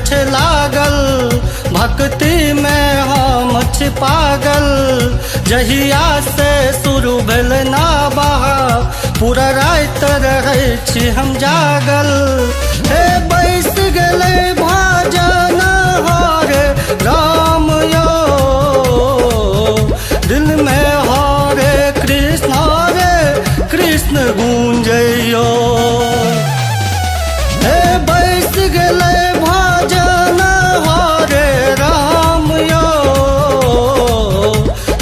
हछ लागल, भक्ति में हम छी पागल। जहिया से शुरू भेल ना बहा, पूरा रात रहै छी हम जागल। हे बैस गेलै भजन हरे राम यो, दिल में हरे कृष्ण गूंजयो। हे बैस गेलै भजन हरे राम यो,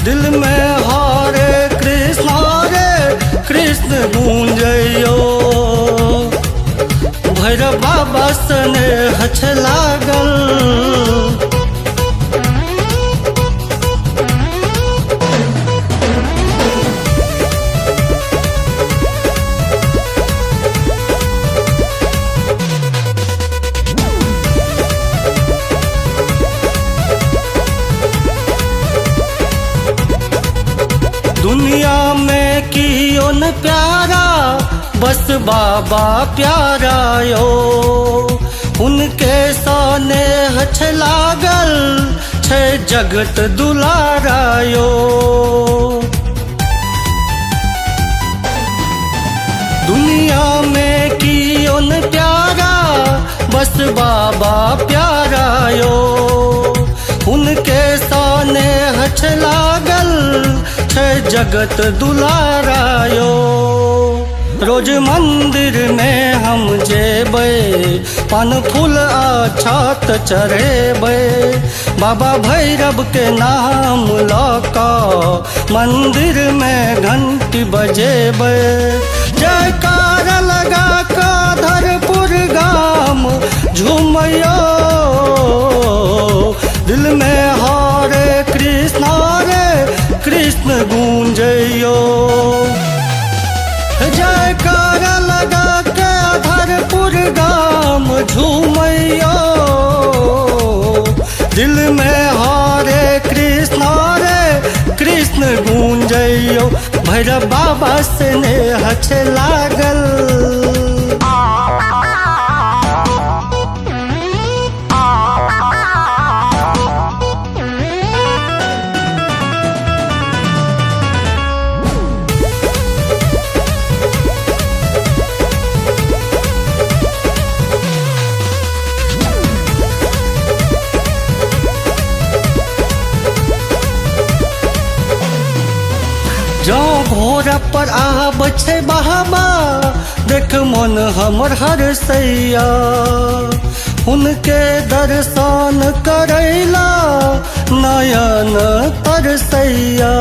दिल में हरे कृष्ण गूंजयो। भैरव बाबा सने हछ लागल, दुनिया में कियो न प्यारा, बस बाबा प्यारा यो। उनके साने हछ लागल, छे जगत दुलारा यो। दुनिया में कियो न प्यारा, बस बाबा प्यारा यो। उनके साने हछ लागल, छे जगत दुलारा यो। रोज मंदिर में हम जेबै, पान फूल अक्षत चढ़ेबै। बाबा भैरव के नाम लका, मंदिर में घंटी बजेबै। जयकार लगा काधरपुर गाम झूमयो, दिल में हरे कृष्ण गूंजयो। जयकार लगा काधरपुर गाम झूमयो, दिल में हरे कृष्ण गूंजयो। भैरव बाबा से ने हछ लागल, जो घोड़ा पर आब छै बाबा, देख मन हमर हरसैया। उनके दर्शन करैला नयन तरसैया।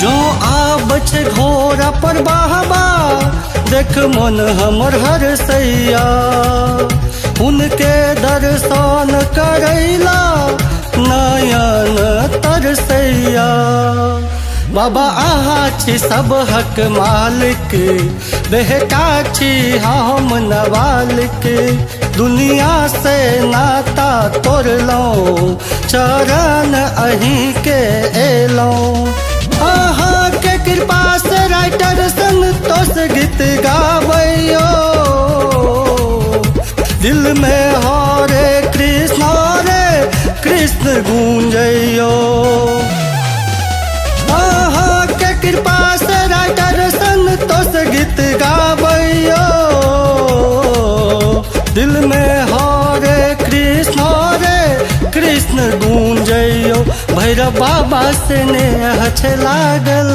जो आब छै घोड़ा पर बाबा, देख मन हमर हरसैया। उनके दर्शन करैला नयन तरसैया। बाबा अहाँ छी सब हक मालिक, बेटा छी हम नवालिक। दुनिया से नाता तोड़लौं, चरण अहीं के एलौं। अहाँ के कृपा से राइटर संतोष गीत गाबैयो, दिल में हरे कृष्ण गूंजयो। अहाँ के कृपा से राइटर संतोष गीत गाबैयो, दिल में हरे कृष्ण गूंजयो। भैरव बाबा से ने हछ लागल।